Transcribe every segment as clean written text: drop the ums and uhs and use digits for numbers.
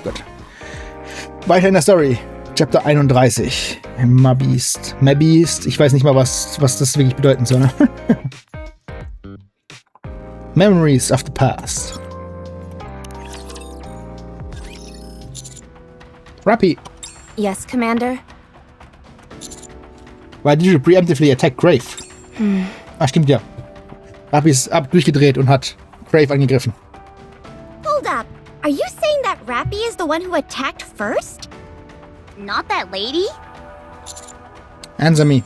gut. Weiter in der Story. Chapter 31. Mabeast. Mabeast. Ich weiß nicht mal, was das wirklich bedeuten soll. Ne? Memories of the past. Rappy. Yes, Commander? Why did you preemptively attack Grave? Ah, stimmt ja. Rappy ist durchgedreht und hat Grave angegriffen. Hold up. Are you saying that Rappy is the one who attacked first? Not that lady? Answer me.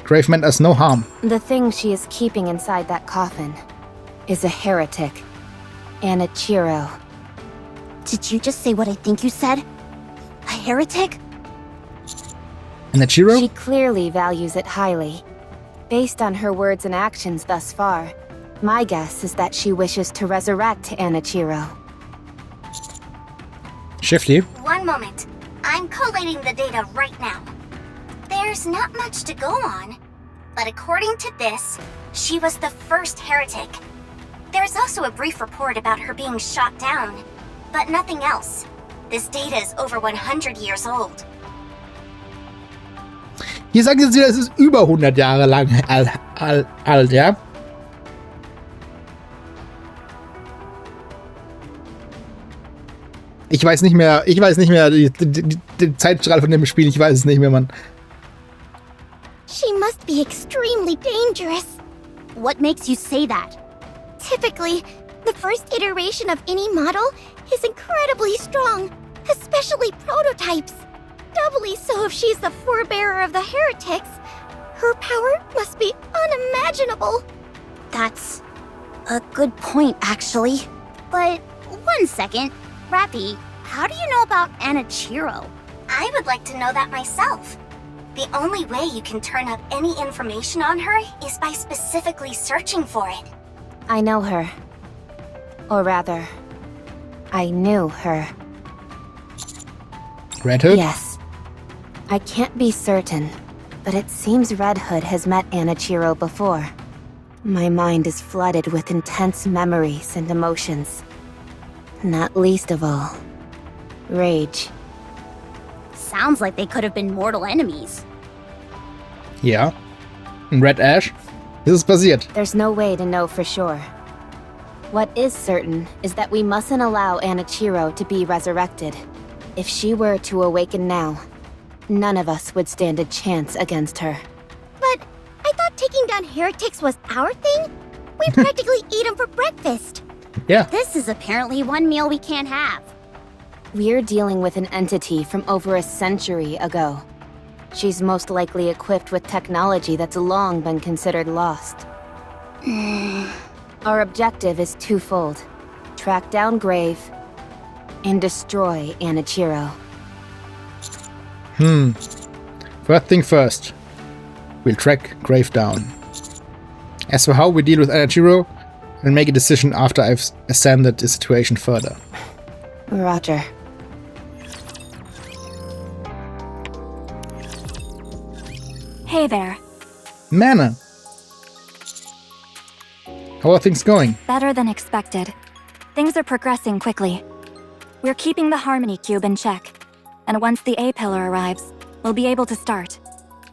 Grave meant us no harm. The thing she is keeping inside that coffin is a heretic. Anichiro. Did you just say what I think you said? A heretic? Anichiro? She clearly values it highly. Based on her words and actions thus far, my guess is that she wishes to resurrect Anichiro. Shifty. One moment. I'm collating the data right now. There's not much to go on, but according to this, she was the first heretic. There's also a brief report about her being shot down, but nothing else. This data is over 100 years old. Hier sagen sie, das ist über 100 Jahre lang alt, ja? Ich weiß nicht mehr, die Zeitstrahl von dem Spiel, ich weiß es nicht mehr, Mann. She must be extremely dangerous. What makes you say that? Typically, the first iteration of any model is incredibly strong, especially prototypes. Doubly so if she's the forebearer of the heretics. Her power must be unimaginable. That's a good point, actually. But one second, Rappy, how do you know about Anichiro? I would like to know that myself. The only way you can turn up any information on her is by specifically searching for it. I know her. Or rather, I knew her. Red Hood? Yes. I can't be certain, but it seems Red Hood has met Anichiro before. My mind is flooded with intense memories and emotions. Not least of all, rage. Sounds like they could have been mortal enemies. Ja. Und Red Ash? Ist es passiert? There's no way to know for sure. What is certain is that we mustn't allow Anichiro to be resurrected. If she were to awaken now, none of us would stand a chance against her. But I thought taking down heretics was our thing? We practically eat them for breakfast. Ja. This is apparently one meal we can't have. We're dealing with an entity from over a century ago. She's most likely equipped with technology that's long been considered lost. Our objective is twofold. Track down Grave and destroy Anichiro. First thing first. We'll track Grave down. As for how we deal with Anichiro, I'll make a decision after I've ascended the situation further. Roger. Hey there. Mana! How are things going? Better than expected. Things are progressing quickly. We're keeping the Harmony Cube in check. And once the A-Pillar arrives, we'll be able to start.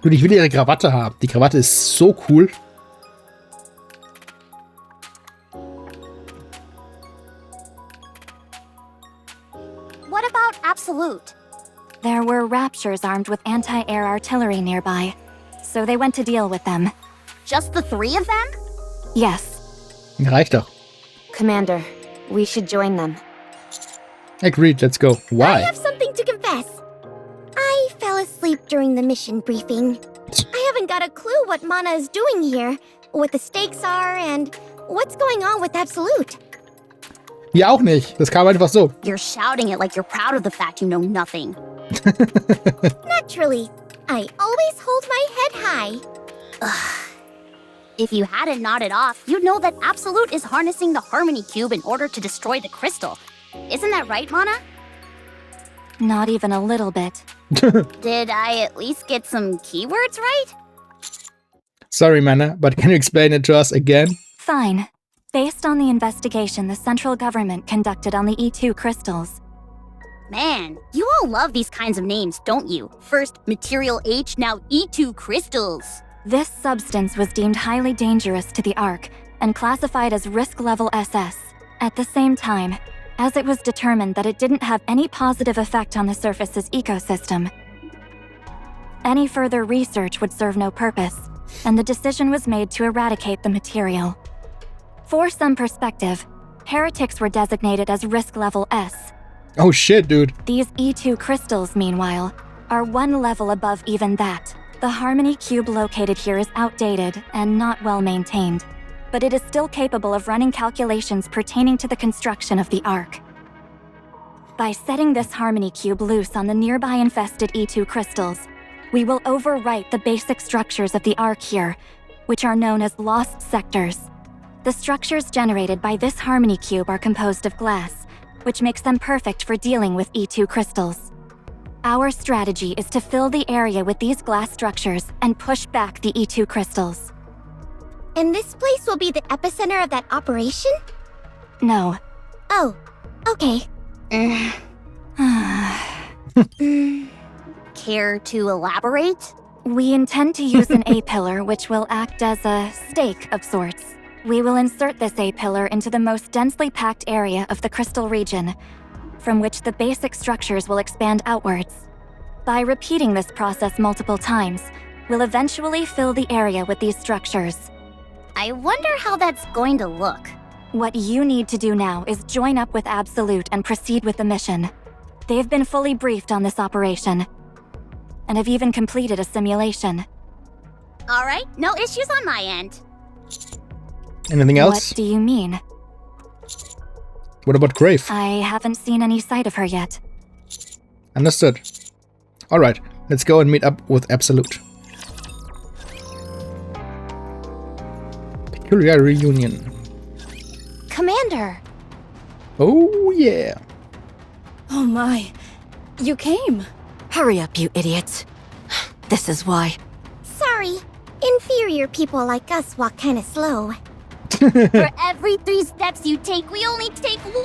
Dude, ich will ihre Krawatte haben. Die Krawatte ist so cool. What about Absolute? There were Raptures armed with anti-air artillery nearby, so they went to deal with them. Just the three of them? Yes. Reicht doch. Commander, we should join them. Agreed, let's go. I Why? have something to confess. I fell asleep during the mission briefing. I haven't got a clue what Mana is doing here, what the stakes are, and what's going on with Absolute. Ja, auch nicht. Das kam einfach so. You're shouting it like you're proud of the fact you know nothing. Naturally, I always hold my head high. If you hadn't nodded off, you'd know that Absolute is harnessing the Harmony Cube in order to destroy the crystal. Isn't that right, Mana? Not even a little bit. Did I at least get some keywords right? Sorry, Mana, but can you explain it to us again? Fine. Based on the investigation the central government conducted on the E2 crystals, Man, you all love these kinds of names, don't you? First Material H, now E2 crystals. This substance was deemed highly dangerous to the Ark and classified as risk level SS. At the same time, as it was determined that it didn't have any positive effect on the surface's ecosystem, any further research would serve no purpose, and the decision was made to eradicate the material. For some perspective, heretics were designated as risk level S. Oh shit, dude. These E2 crystals, meanwhile, are one level above even that. The Harmony Cube located here is outdated and not well maintained, but it is still capable of running calculations pertaining to the construction of the Ark. By setting this Harmony Cube loose on the nearby infested E2 crystals, we will overwrite the basic structures of the Ark here, which are known as lost sectors. The structures generated by this Harmony Cube are composed of glass, which makes them perfect for dealing with E2 crystals. Our strategy is to fill the area with these glass structures and push back the E2 crystals. And this place will be the epicenter of that operation? No. Oh, okay. Care to elaborate? We intend to use an A-pillar which will act as a stake of sorts. We will insert this A-pillar into the most densely packed area of the crystal region, from which the basic structures will expand outwards. By repeating this process multiple times, we'll eventually fill the area with these structures. I wonder how that's going to look. What you need to do now is join up with Absolute and proceed with the mission. They've been fully briefed on this operation, and have even completed a simulation. All right, no issues on my end. Anything else? What do you mean? What about Grave? I haven't seen any sight of her yet. Understood. Alright, let's go and meet up with Absolute. Peculiar reunion. Commander! Oh yeah. Oh my. You came. Hurry up, you idiots. This is why. Sorry. Inferior people like us walk kinda slow. For every 3 steps you take, we only take 1!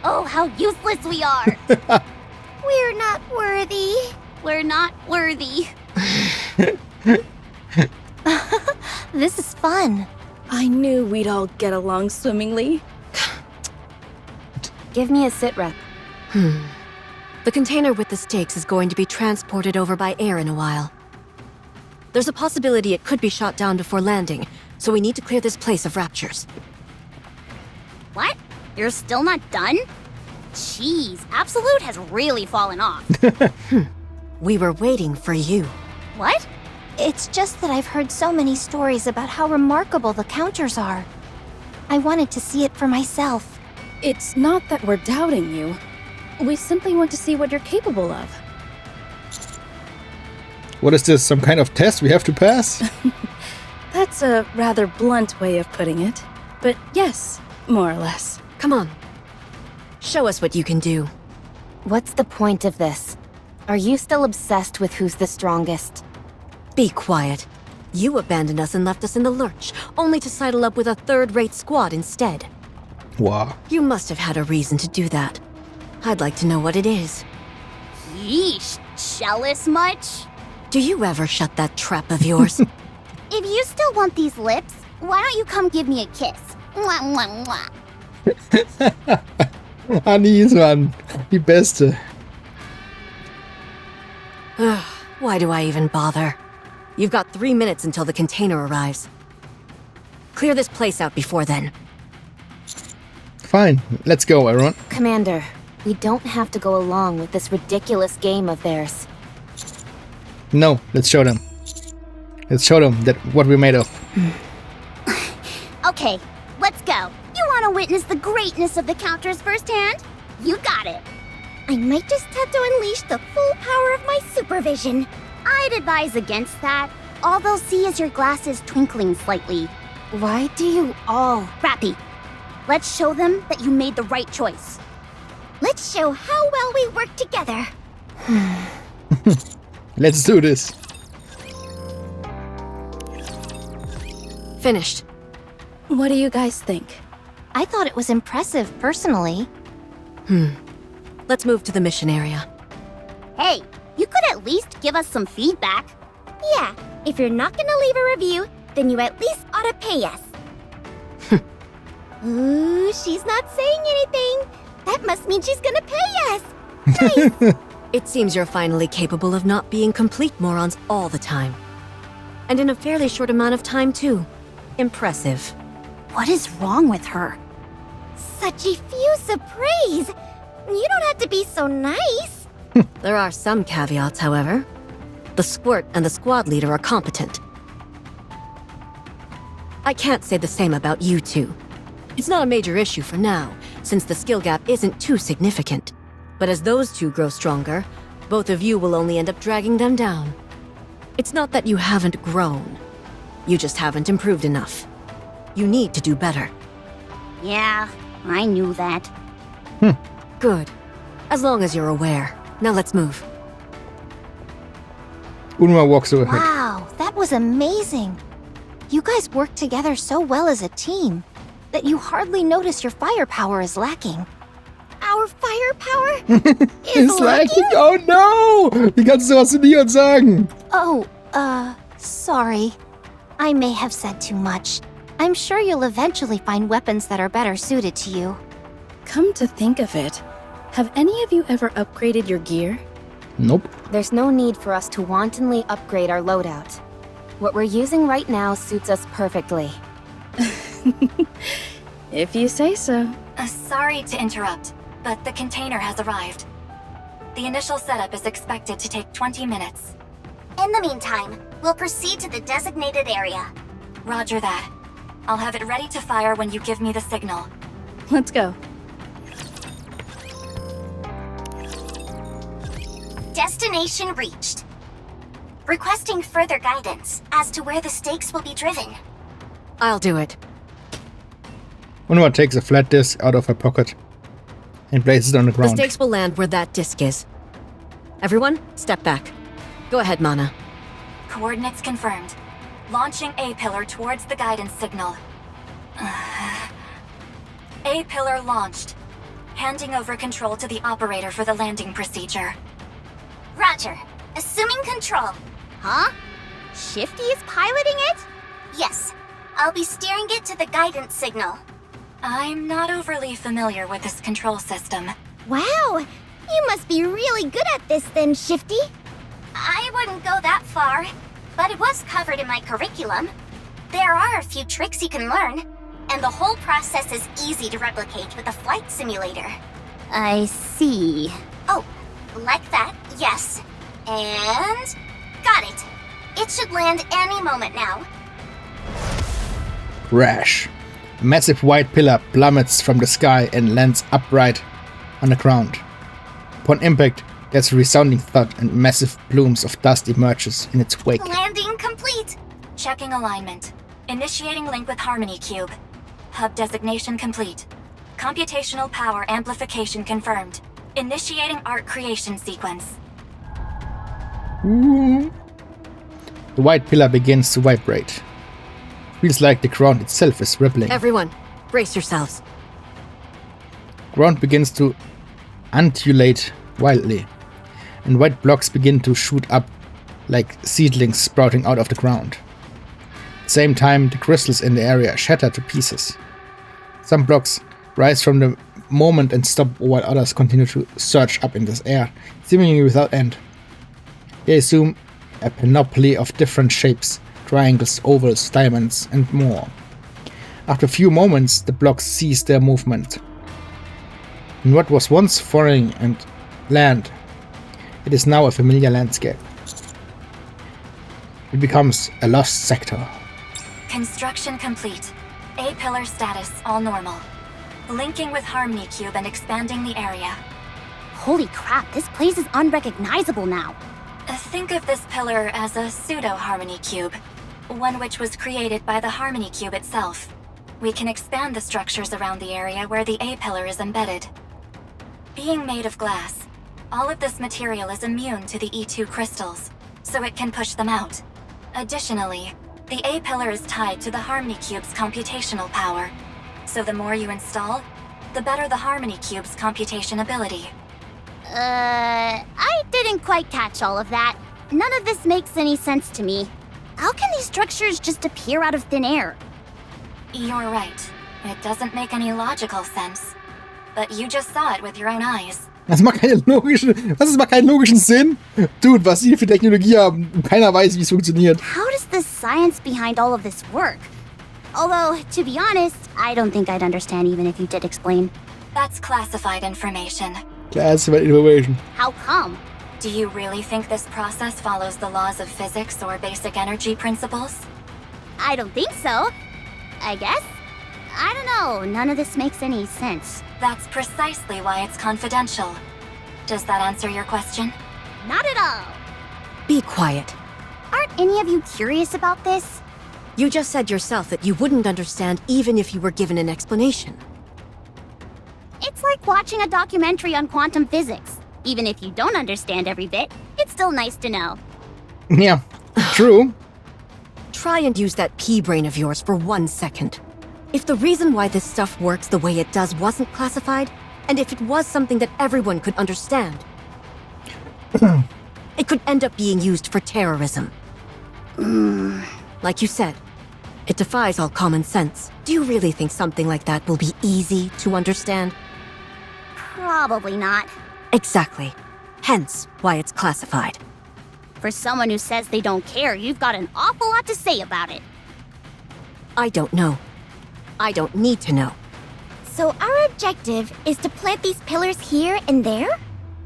Oh, how useless we are! We're not worthy. We're not worthy. This is fun. I knew we'd all get along swimmingly. Give me a sit rep. The container with the stakes is going to be transported over by air in a while. There's a possibility it could be shot down before landing, so we need to clear this place of raptures. What? You're still not done? Jeez, Absolute has really fallen off. We were waiting for you. What? It's just that I've heard so many stories about how remarkable the counters are. I wanted to see it for myself. It's not that we're doubting you. We simply want to see what you're capable of. What is this? Some kind of test we have to pass? That's a rather blunt way of putting it. But yes, more or less. Come on. Show us what you can do. What's the point of this? Are you still obsessed with who's the strongest? Be quiet. You abandoned us and left us in the lurch, only to sidle up with a third-rate squad instead. Wow. You must have had a reason to do that. I'd like to know what it is. Yeesh, jealous much? Do you ever shut that trap of yours? If you still want these lips, why don't you come give me a kiss? Mwah, mwah, mwah. Anis, Mann. Die Beste. Why do I even bother? You've got 3 minutes until the container arrives. Clear this place out before then. Fine. Let's go, everyone. Commander, we don't have to go along with this ridiculous game of theirs. No, let's show them. Let's show them that what we're made of. Okay, let's go. You want to witness the greatness of the counters firsthand? You got it. I might just have to unleash the full power of my supervision. I'd advise against that. All they'll see is your glasses twinkling slightly. Why do you all... Rappy, let's show them that you made the right choice. Let's show how well we work together. Let's do this. Finished. What do you guys think? I thought it was impressive, personally. Let's move to the mission area. Hey, you could at least give us some feedback. Yeah, if you're not gonna leave a review, then you at least ought to pay us. Ooh, she's not saying anything. That must mean she's gonna pay us. Nice. It seems you're finally capable of not being complete morons all the time. And in a fairly short amount of time, too. Impressive. What is wrong with her? Such effusive praise. You don't have to be so nice. There are some caveats, however. The Squirt and the squad leader are competent. I can't say the same about you two. It's not a major issue for now, since the skill gap isn't too significant. But as those two grow stronger, both of you will only end up dragging them down. It's not that you haven't grown. You just haven't improved enough. You need to do better. Yeah, I knew that. Good. As long as you're aware. Now let's move. Unma walks overhead. Wow, that was amazing. You guys work together so well as a team that you hardly notice your firepower is lacking. Our firepower Ist lacking? Oh no! Wie kannst du sowas zu Neon sagen? Oh, sorry. I may have said too much. I'm sure you'll eventually find weapons that are better suited to you. Come to think of it, have any of you ever upgraded your gear? Nope. There's no need for us to wantonly upgrade our loadout. What we're using right now suits us perfectly. If you say so. Sorry to interrupt, but the container has arrived. The initial setup is expected to take 20 minutes. In the meantime, we'll proceed to the designated area. Roger that. I'll have it ready to fire when you give me the signal. Let's go. Destination reached. Requesting further guidance as to where the stakes will be driven. I'll do it. Unma takes a flat disc out of her pocket and places it on the The ground. stakes will land where that disc is. Everyone, step back. Go ahead, Mana. Coordinates confirmed. Launching A-pillar towards the guidance signal. A-pillar launched. Handing over control to the operator for the landing procedure. Roger. Assuming control. Huh? Shifty is piloting it? Yes. I'll be steering it to the guidance signal. I'm not overly familiar with this control system. Wow, you must be really good at this then, Shifty. I wouldn't go that far, but it was covered in my curriculum. There are a few tricks you can learn, and the whole process is easy to replicate with a flight simulator. I see. Oh, like that, yes. And... got it. It should land any moment now. Crash. A massive white pillar plummets from the sky and lands upright on the ground. Upon impact, there's a resounding thud and massive plumes of dust emerges in its wake. Landing complete. Checking alignment. Initiating link with Harmony Cube. Hub designation complete. Computational power amplification confirmed. Initiating art creation sequence. Ooh. The white pillar begins to vibrate. Feels like the ground itself is rippling. Everyone, brace yourselves. Ground begins to undulate wildly, and white blocks begin to shoot up like seedlings sprouting out of the ground. At the same time, the crystals in the area shatter to pieces. Some blocks rise from the moment and stop, while others continue to surge up in this air, seemingly without end. They assume a panoply of different shapes, triangles, ovals, diamonds, and more. After a few moments, the blocks cease their movement. In what was once foreign and land, it is now a familiar landscape. It becomes a lost sector. Construction complete. A-pillar status all normal. Linking with Harmony Cube and expanding the area. Holy crap, this place is unrecognizable now. Think of this pillar as a pseudo-Harmony Cube. One which was created by the Harmony Cube itself. We can expand the structures around the area where the A-pillar is embedded. Being made of glass, all of this material is immune to the E2 crystals, so it can push them out. Additionally, the A-pillar is tied to the Harmony Cube's computational power, so the more you install, the better the Harmony Cube's computation ability. I didn't quite catch all of that. None of this makes any sense to me. How can these structures just appear out of thin air? You're right. It doesn't make any logical sense. But you just saw it with your own eyes. Das macht keinen logischen Sinn. Dude, was sie für Technologie haben. Keiner weiß, wie es funktioniert. How does the science behind all of this work? Although, to be honest, I don't think I'd understand even if you did explain. That's classified information. Classified information. How come? Do you really think this process follows the laws of physics or basic energy principles? I don't think so. I guess? I don't know. None of this makes any sense. That's precisely why it's confidential. Does that answer your question? Not at all. Be quiet. Aren't any of you curious about this? You just said yourself that you wouldn't understand even if you were given an explanation. It's like watching a documentary on quantum physics. Even if you don't understand every bit, it's still nice to know. Yeah, true. Try and use that pea brain of yours for 1 second. If the reason why this stuff works the way it does wasn't classified, and if it was something that everyone could understand, it could end up being used for terrorism. Like you said, it defies all common sense. Do you really think something like that will be easy to understand? Probably not. Exactly. Hence why it's classified. For someone who says they don't care, you've got an awful lot to say about it. I don't know. I don't need to know. So our objective is to plant these pillars here and there?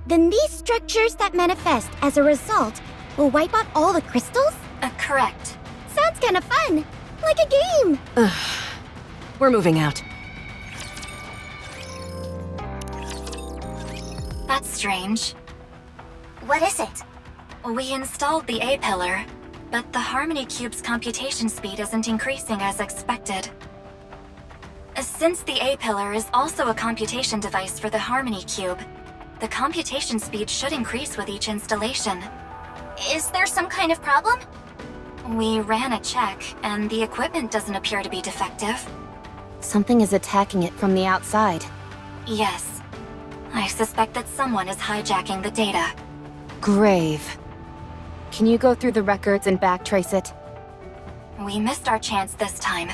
Then these structures that manifest as a result will wipe out all the crystals? Correct. Sounds kinda fun. Like a game. We're moving out. That's strange. What is it? We installed the A-pillar, but the Harmony Cube's computation speed isn't increasing as expected. Since the A-pillar is also a computation device for the Harmony Cube, the computation speed should increase with each installation. Is there some kind of problem? We ran a check, and the equipment doesn't appear to be defective. Something is attacking it from the outside. Yes. I suspect that someone is hijacking the data. Grave. Can you go through the records and backtrace it? We missed our chance this time,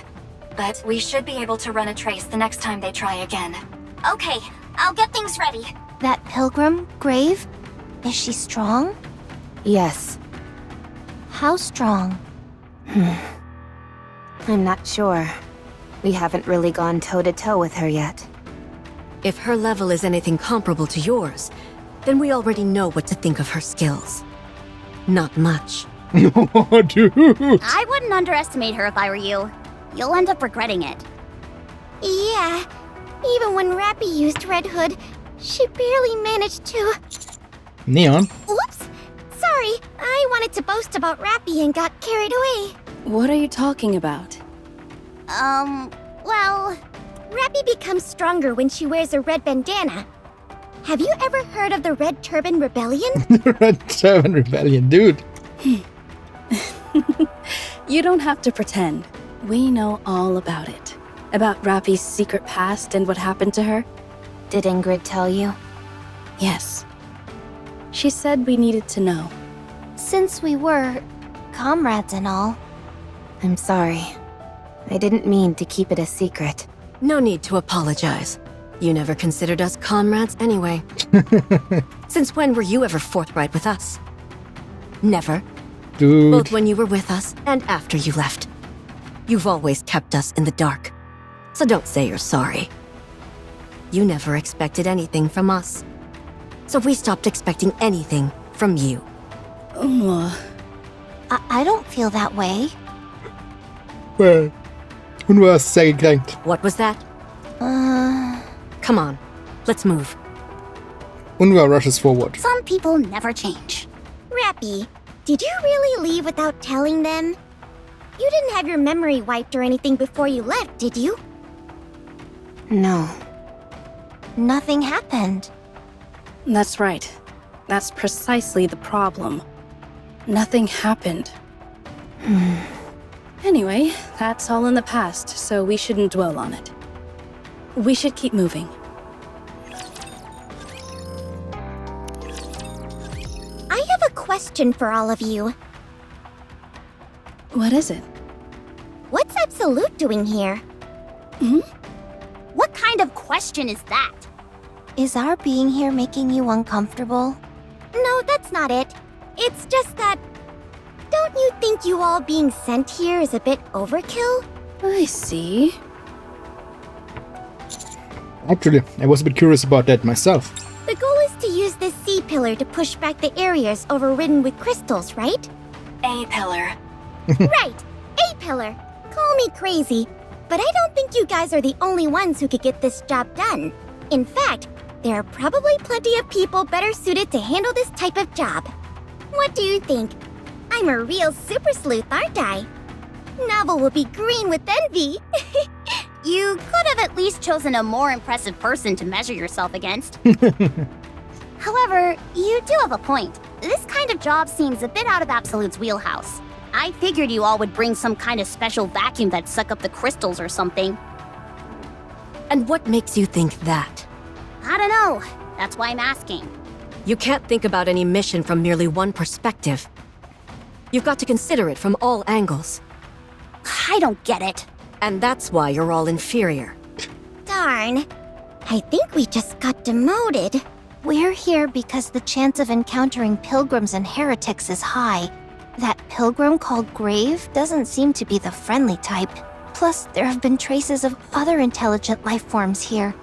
but we should be able to run a trace the next time they try again. Okay, I'll get things ready. That pilgrim, Grave? Is she strong? Yes. How strong? I'm not sure. We haven't really gone toe-to-toe with her yet. If her level is anything comparable to yours, then we already know what to think of her skills. Not much. Oh, dude. I wouldn't underestimate her if I were you. You'll end up regretting it. Yeah. Even when Rappy used Red Hood, she barely managed to... Neon. Whoops! Sorry, I wanted to boast about Rappy and got carried away. What are you talking about? Well... Rappy becomes stronger when she wears a red bandana. Have you ever heard of the Red Turban Rebellion? Red Turban Rebellion, dude. You don't have to pretend. We know all about it. About Rappy's secret past and what happened to her. Did Ingrid tell you? Yes. She said we needed to know. Since we were... comrades and all. I'm sorry. I didn't mean to keep it a secret. No need to apologize. You never considered us comrades anyway. Since when were you ever forthright with us? Never. Dude. Both when you were with us and after you left. You've always kept us in the dark. So don't say you're sorry. You never expected anything from us. So we stopped expecting anything from you. I don't feel that way. Well, hun war sehr gekränkt. What was that? Come on, let's move. Unruh rushes forward. Some people never change. Rappy, did you really leave without telling them? You didn't have your memory wiped or anything before you left, did you? No. Nothing happened. That's right. That's precisely the problem. Nothing happened. Anyway, that's all in the past, so we shouldn't dwell on it. We should keep moving. question for all of you. What is it? What's Absolute doing here? What kind of question is that? Is our being here making you uncomfortable? No, that's not it. It's just that... Don't you think you all being sent here is a bit overkill? I see. Actually, I was a bit curious about that myself. The goal is to use this C-pillar to push back the areas overridden with crystals, right? A-pillar. Right! A-pillar! Call me crazy, but I don't think you guys are the only ones who could get this job done. In fact, there are probably plenty of people better suited to handle this type of job. What do you think? I'm a real super sleuth, aren't I? Novel will be green with envy. You could have at least chosen a more impressive person to measure yourself against. However, you do have a point. This kind of job seems a bit out of Absolute's wheelhouse. I figured you all would bring some kind of special vacuum that'd suck up the crystals or something. And what makes you think that? I don't know. That's why I'm asking. You can't think about any mission from merely one perspective. You've got to consider it from all angles. I don't get it. And that's why you're all inferior. Darn. I think we just got demoted. We're here because the chance of encountering pilgrims and heretics is high. That pilgrim called Grave doesn't seem to be the friendly type. Plus, there have been traces of other intelligent life forms here.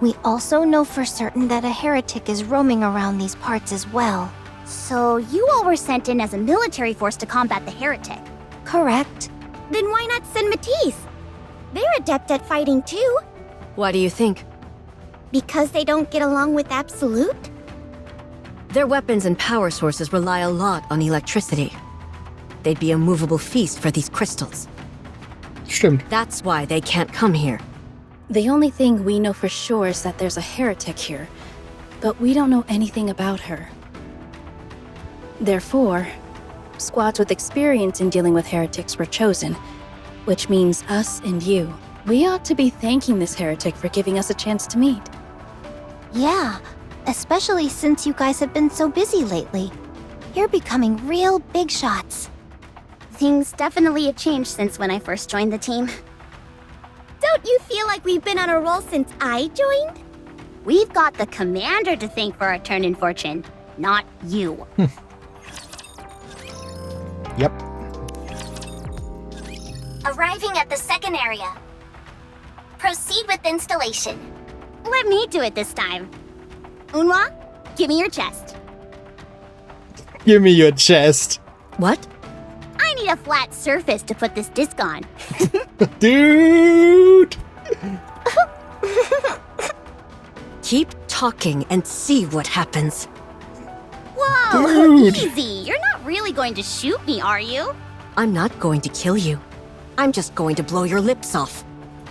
We also know for certain that a heretic is roaming around these parts as well. So you all were sent in as a military force to combat the heretic. Correct. Then why not send Matisse? They're adept at fighting too. Why do you think? Because they don't get along with Absolute? Their weapons and power sources rely a lot on electricity. They'd be a movable feast for these crystals. Stimmt. That's why they can't come here. The only thing we know for sure is that there's a heretic here, but we don't know anything about her. Therefore, squads with experience in dealing with heretics were chosen, which means us and you. We ought to be thanking this heretic for giving us a chance to meet. Yeah, especially since you guys have been so busy lately. You're becoming real big shots. Things definitely have changed since when I first joined the team. Don't you feel like we've been on a roll since I joined? We've got the commander to thank for our turn in fortune, not you. Yep. Arriving at the second area. Proceed with installation. Let me do it this time. Unwa, give me your chest. Give me your chest. What? I need a flat surface to put this disc on. Dude! Keep talking and see what happens. Whoa, Dude. easy. You're not really going to shoot me, are you? I'm not going to kill you. I'm just going to blow your lips off.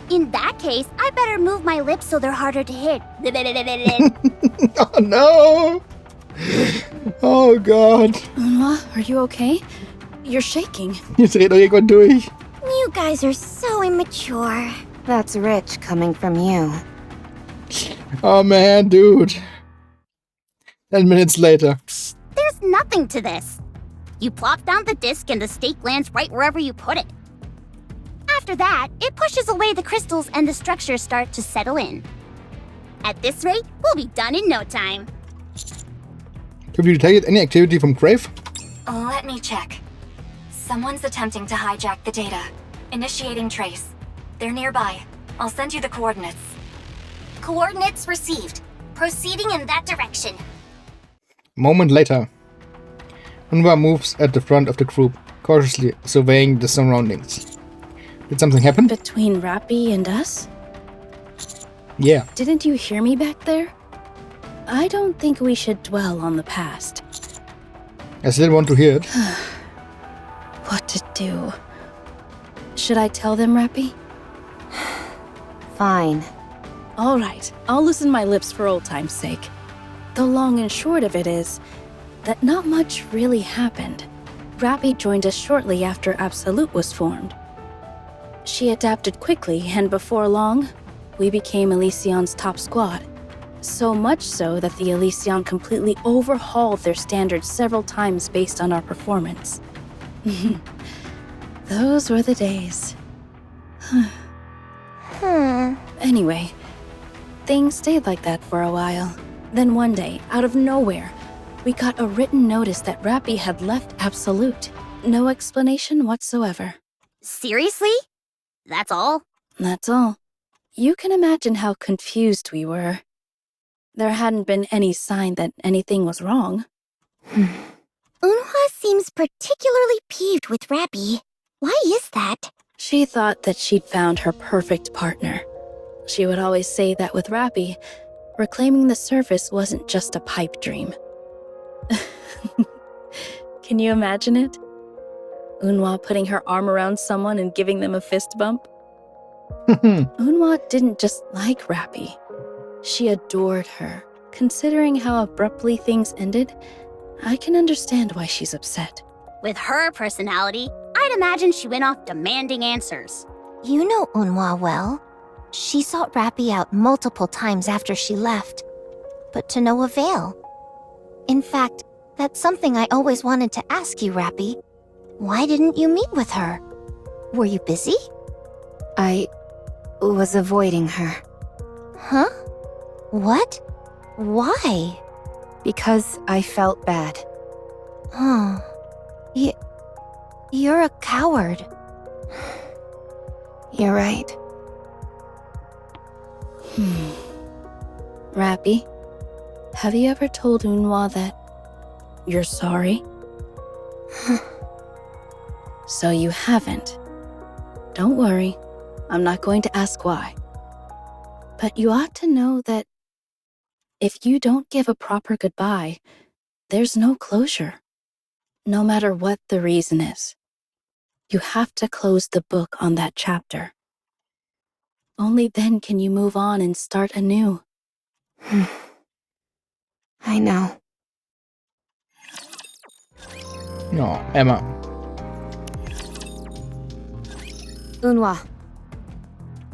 In that case, I better move my lips so they're harder to hit. Oh no! Oh god. Unwa, are you okay? You're shaking. Jetzt dreht euch irgendwann durch. You guys are so immature. That's rich coming from you. Oh man, dude. 10 minutes later. There's nothing to this. You plop down the disc and the stake lands right wherever you put it. After that, it pushes away the crystals and the structures start to settle in. At this rate, we'll be done in no time. Have you detected any activity from Grave? Let me check. Someone's attempting to hijack the data. Initiating trace. They're nearby. I'll send you the coordinates. Coordinates received. Proceeding in that direction. Moment later. Unwa moves at the front of the group, cautiously surveying the surroundings. Did something happen? Between Rappy and us? Yeah. Didn't you hear me back there? I don't think we should dwell on the past. I still want to hear it. What to do? Should I tell them, Rappy? Fine. All right, I'll loosen my lips for old time's sake. The long and short of it is that not much really happened. Rappy joined us shortly after Absolute was formed. She adapted quickly, and before long, we became Elysion's top squad. So much so that the Elysion completely overhauled their standards several times based on our performance. Those were the days. Anyway, things stayed like that for a while. Then one day, out of nowhere, we got a written notice that Rappy had left Absolute. No explanation whatsoever. Seriously? That's all? That's all. You can imagine how confused we were. There hadn't been any sign that anything was wrong. Eunhwa seems particularly peeved with Rappy. Why is that? She thought that she'd found her perfect partner. She would always say that with Rappy, reclaiming the surface wasn't just a pipe dream. Can you imagine it? Eunhwa putting her arm around someone and giving them a fist bump? Eunhwa didn't just like Rappy. She adored her. Considering how abruptly things ended, I can understand why she's upset. With her personality, I'd imagine she went off demanding answers. You know Eunhwa well. She sought Rappy out multiple times after she left, but to no avail. In fact, that's something I always wanted to ask you, Rappy. Why didn't you meet with her? Were you busy? I was avoiding her. Huh? What? Why? Because I felt bad. Oh. You're a coward. You're right. Rappy, have you ever told Eunhwa that you're sorry? So you haven't. Don't worry, I'm not going to ask why. But you ought to know that if you don't give a proper goodbye, there's no closure. No matter what the reason is. You have to close the book on that chapter. Only then can you move on and start anew. I know. No, Emma. Eunhwa,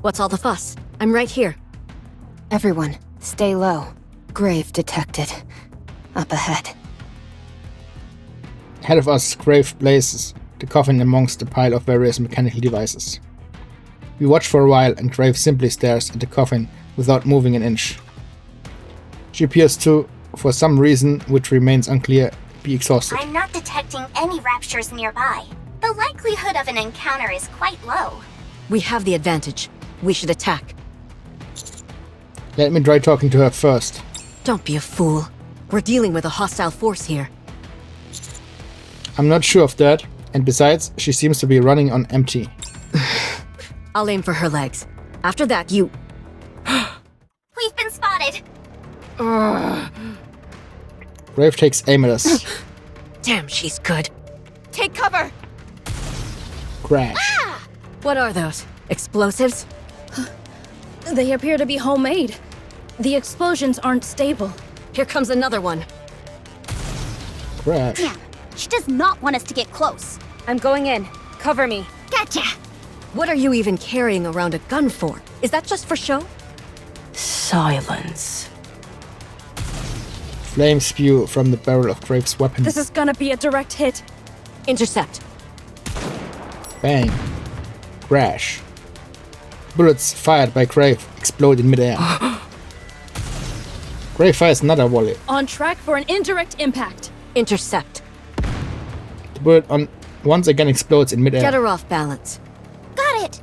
What's all the fuss? I'm right here. everyone, stay low. Grave detected. Up ahead. Ahead of us, Grave places the coffin amongst a pile of various mechanical devices. We watch for a while, and Grave simply stares at the coffin without moving an inch. She appears to, for some reason which remains unclear, be exhausted. I'm not detecting any raptures nearby. The likelihood of an encounter is quite low. We have the advantage. We should attack. Let me try talking to her first. Don't be a fool. We're dealing with a hostile force here. I'm not sure of that, and besides, she seems to be running on empty. I'll aim for her legs. After that, you... We've been spotted. Grave takes aim at us. Damn, she's good. Take cover! Crash. What are those? Explosives? They appear to be homemade. The explosions aren't stable. Here comes another one. Crash. Damn, she does not want us to get close. I'm going in. Cover me. Gotcha! What are you even carrying around a gun for? Is that just for show? Silence. Flames spew from the barrel of Grave's weapon. This is gonna be a direct hit. Intercept. Bang. Crash. Bullets fired by Grave explode in midair. Grave fires another volley. On track for an indirect impact. Intercept. The bullet once again explodes in midair. Get her off balance. Got it!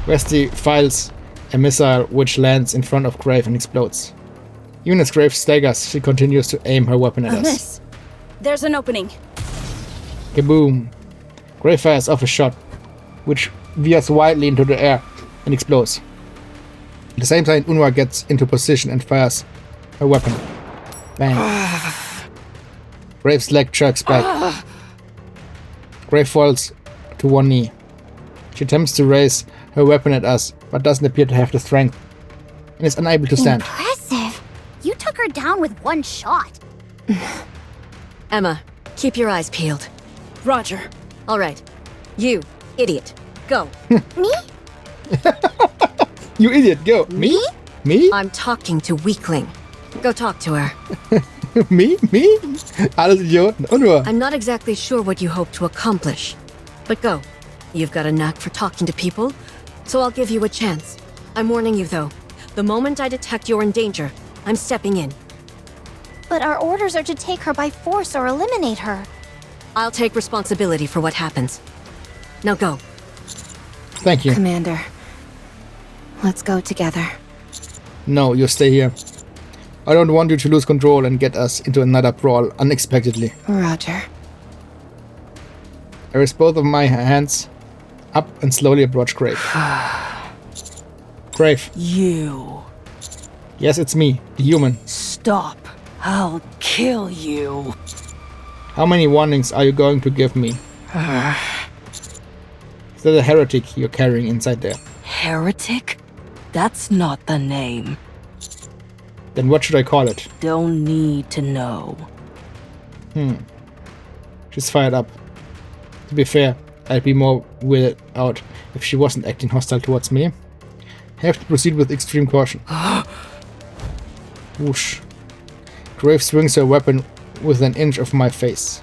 Westy files a missile which lands in front of Grave and explodes. Even as Grave staggers, she continues to aim her weapon at A us. miss. There's an opening. Kaboom! Grave fires off a shot, which veers wildly into the air and explodes. At the same time, Eunhwa gets into position and fires her weapon. Bang. Grave's leg jerks back. Grave falls to one knee. She attempts to raise her weapon at us, but doesn't appear to have the strength, and is unable to stand. Impressive! You took her down with one shot. Emma, keep your eyes peeled. Roger. All right. You, idiot. Go. Me? You idiot, go! Me? Me? I'm talking to Weakling. Go talk to her. Me? Alles Idioten. Und nur. I'm not exactly sure what you hope to accomplish. But go. You've got a knack for talking to people, so I'll give you a chance. I'm warning you, though. The moment I detect you're in danger, I'm stepping in. But our orders are to take her by force or eliminate her. I'll take responsibility for what happens. Now go. Thank you. Commander, let's go together. No, you stay here. I don't want you to lose control and get us into another brawl unexpectedly. Roger. I raise both of my hands up and slowly approach Grave. Grave. You. Yes, it's me, the human. Stop. I'll kill you. How many warnings are you going to give me? Is that a heretic you're carrying inside there? Heretic? That's not the name. Then what should I call it? Don't need to know. She's fired up. To be fair, I'd be more weirded out if she wasn't acting hostile towards me. Have to proceed with extreme caution. Whoosh. Grave swings her weapon within an inch of my face.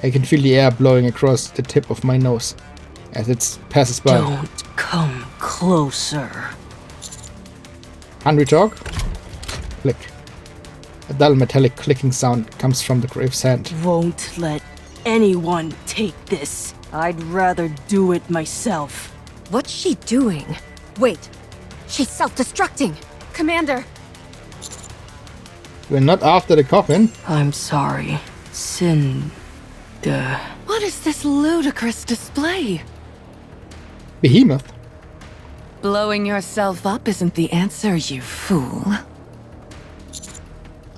I can feel the air blowing across the tip of my nose as it passes by. Don't come closer. Hungry talk? Click. A dull metallic clicking sound comes from the Grave's hand. Won't let anyone take this. I'd rather do it myself. What's she doing? Wait. She's self-destructing. Commander! We're not after the coffin. I'm sorry. What is this ludicrous display? Behemoth? Blowing yourself up isn't the answer, you fool.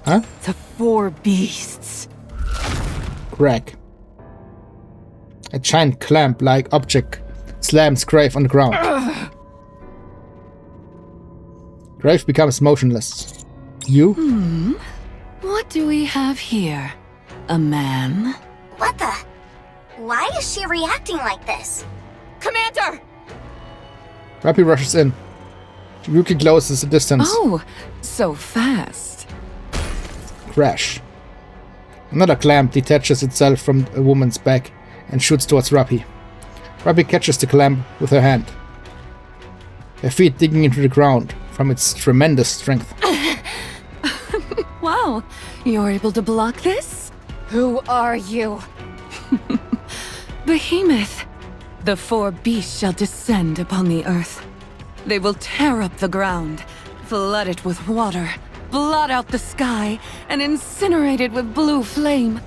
Huh? The 4 beasts. Crack. A giant clamp-like object slams Grave on the ground. Grave becomes motionless. You? What do we have here? A man? What the? Why is she reacting like this? Commander! Rappy rushes in. Yuki closes the distance. Oh, so fast. Crash. Another clamp detaches itself from a woman's back and shoots towards Rappy. Rappy catches the clamp with her hand, her feet digging into the ground from its tremendous strength. Wow, you're able to block this? Who are you? Behemoth. The 4 beasts shall descend upon the earth. They will tear up the ground, flood it with water, blot out the sky, and incinerate it with blue flame.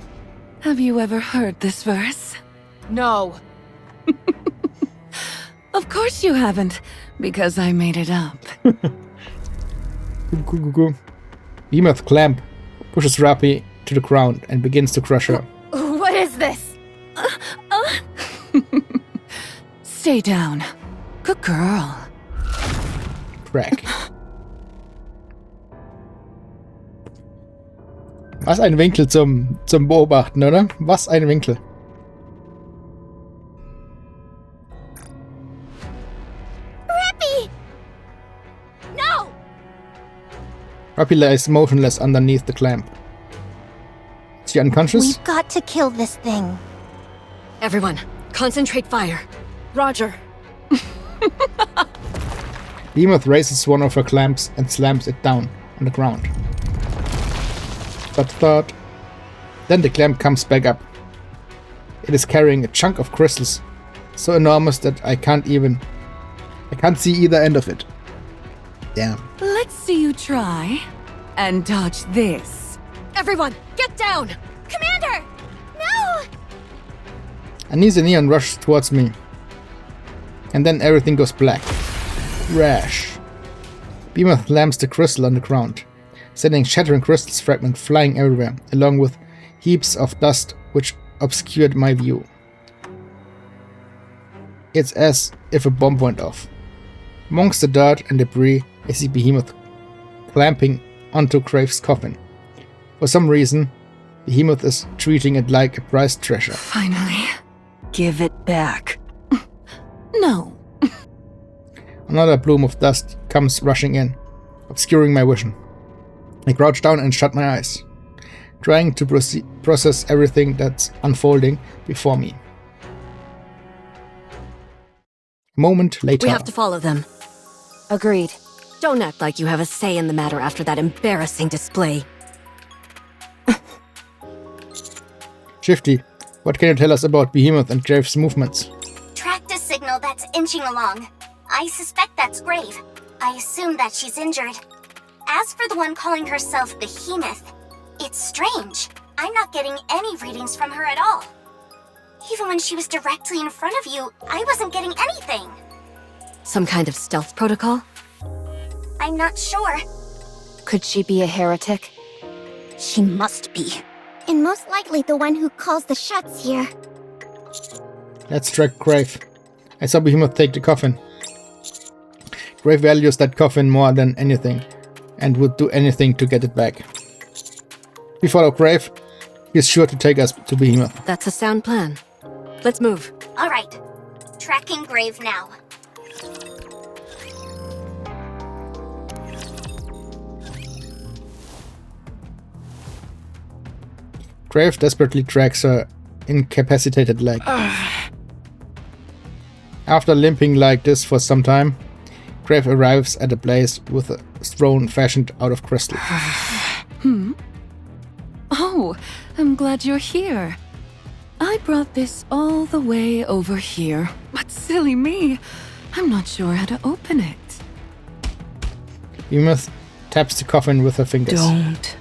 Have you ever heard this verse? No. Of course you haven't, because I made it up. Behemoth clamp pushes Rappy to the ground and begins to crush her. What is this? Stay down. Good girl. Crack. Was ein Winkel zum Beobachten, oder? Was ein Winkel. Rappy! No! Rappy lies motionless underneath the clamp. Is she unconscious? We've got to kill this thing. Everyone, concentrate fire. Roger. Behemoth raises one of her clamps and slams it down on the ground. But then the clamp comes back up. It is carrying a chunk of crystals, so enormous that I can't see either end of it. Damn. Let's see you try and dodge this. Everyone, get down! Commander! No! Anise and Neon rush towards me. And then everything goes black. Rash. Behemoth slams the crystal on the ground, sending shattering crystals fragments flying everywhere, along with heaps of dust which obscured my view. It's as if a bomb went off. Amongst the dirt and debris, I see Behemoth clamping onto Grave's coffin. For some reason, Behemoth is treating it like a prized treasure. Finally. Give it back. No. Another plume of dust comes rushing in. obscuring my vision. I crouch down and shut my eyes, trying to process everything that's unfolding before me. A moment later. We have to follow them. Agreed. Don't act like you have a say in the matter after that embarrassing display. Shifty, what can you tell us about Behemoth and Grave's movements? Tracked a signal that's inching along. I suspect that's Grave. I assume that she's injured. As for the one calling herself Behemoth, it's strange. I'm not getting any readings from her at all. Even when she was directly in front of you, I wasn't getting anything. Some kind of stealth protocol? I'm not sure. Could she be a heretic? She must be. And most likely the one who calls the shots here. Let's track Grave. I saw Behemoth take the coffin. Grave values that coffin more than anything, and would do anything to get it back. We follow Grave. He's sure to take us to Behemoth. That's a sound plan. Let's move. Alright. Tracking Grave now. Grave desperately tracks her incapacitated leg. After limping like this for some time, Grave arrives at a place with a throne fashioned out of crystal. Oh, I'm glad you're here. I brought this all the way over here. But silly me, I'm not sure how to open it. Behemoth taps the coffin with her fingers. Don't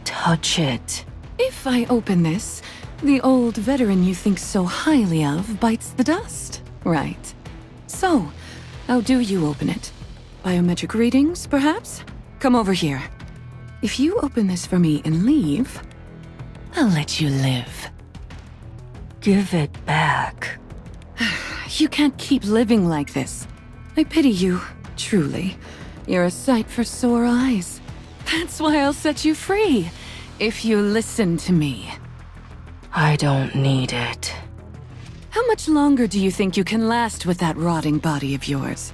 touch it. If I open this, the old veteran you think so highly of bites the dust, right? So, how do you open it? Biometric readings, perhaps? Come over here. If you open this for me and leave, I'll let you live. Give it back. You can't keep living like this. I pity you, truly. You're a sight for sore eyes. That's why I'll set you free, if you listen to me. I don't need it. How much longer do you think you can last with that rotting body of yours?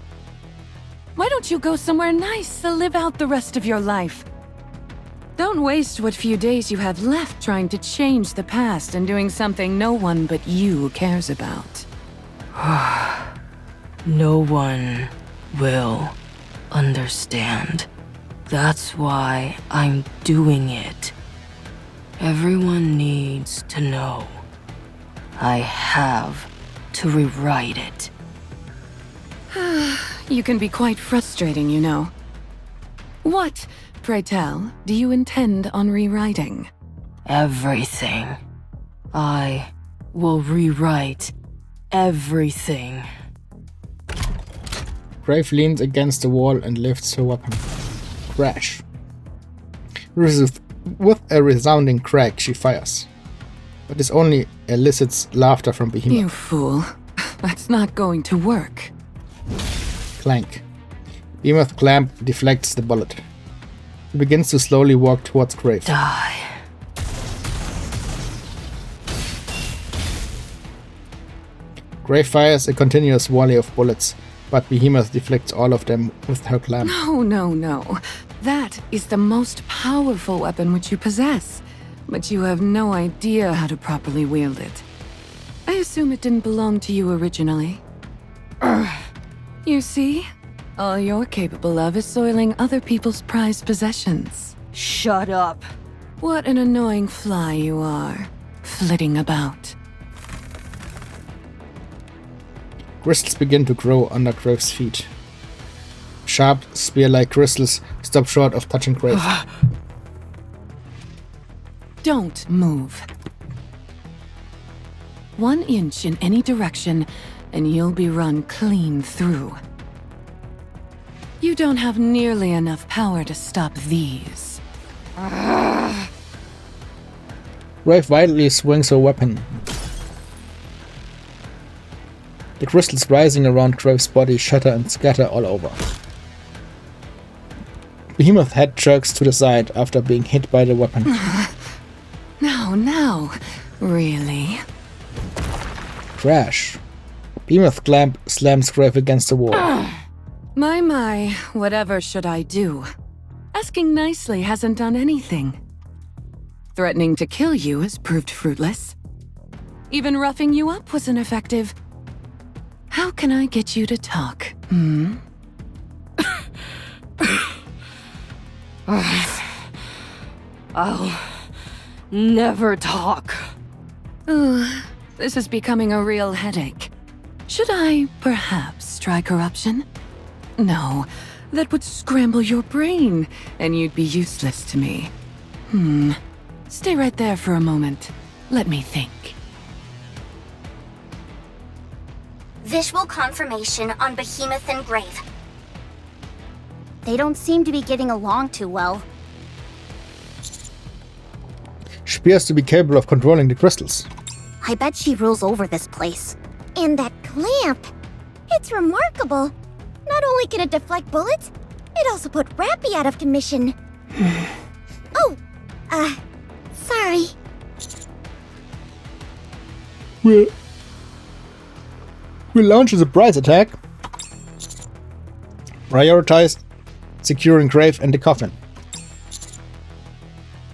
Why don't you go somewhere nice to live out the rest of your life? Don't waste what few days you have left trying to change the past and doing something no one but you cares about. No one will understand. That's why I'm doing it. Everyone needs to know. I have to rewrite it. You can be quite frustrating, you know. What, pray tell, do you intend on rewriting? Everything. I will rewrite everything. Grave leans against the wall and lifts her weapon. Crash. With a resounding crack, she fires. But this only elicits laughter from Behemoth. You fool. That's not going to work. Clank. Behemoth clamp deflects the bullet. He begins to slowly walk towards Grave. Die. Grave fires a continuous volley of bullets, but Behemoth deflects all of them with her clamp. No. That is the most powerful weapon which you possess, but you have no idea how to properly wield it. I assume it didn't belong to you originally. You see? All you're capable of is soiling other people's prized possessions. Shut up. What an annoying fly you are, flitting about. Crystals begin to grow under Grave's feet. Sharp, spear-like crystals stop short of touching Grave. Don't move. 1 inch in any direction, and you'll be run clean through. You don't have nearly enough power to stop these. Grave violently swings her weapon. The crystals rising around Grave's body shatter and scatter all over. Behemoth's head jerks to the side after being hit by the weapon. No, really? Crash. Behemoth's clamp slams Grave against the wall. My, whatever should I do? Asking nicely hasn't done anything. Threatening to kill you has proved fruitless. Even roughing you up was ineffective. How can I get you to talk, I'll never talk. Ooh, this is becoming a real headache. Should I, perhaps, try corruption? No, that would scramble your brain, and you'd be useless to me. Stay right there for a moment. Let me think. Visual confirmation on Behemoth and Grave. They don't seem to be getting along too well. She appears to be capable of controlling the crystals. I bet she rules over this place. And that clamp! It's remarkable. Not only can it deflect bullets, it also put Rappy out of commission. Sorry. We'll launch a surprise attack. Prioritize securing Grave and the coffin.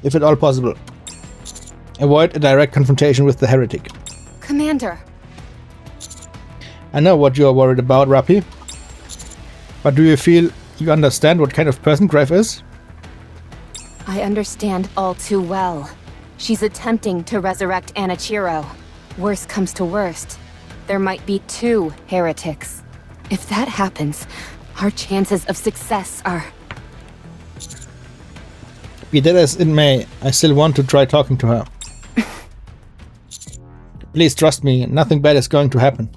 If at all possible. Avoid a direct confrontation with the heretic. Commander. I know what you are worried about, Rappy. But do you feel you understand what kind of person Grave is? I understand all too well. She's attempting to resurrect Anichiro. Worst comes to worst, there might be 2 heretics. If that happens, our chances of success are... Be that as it may, I still want to try talking to her. Please trust me, nothing bad is going to happen.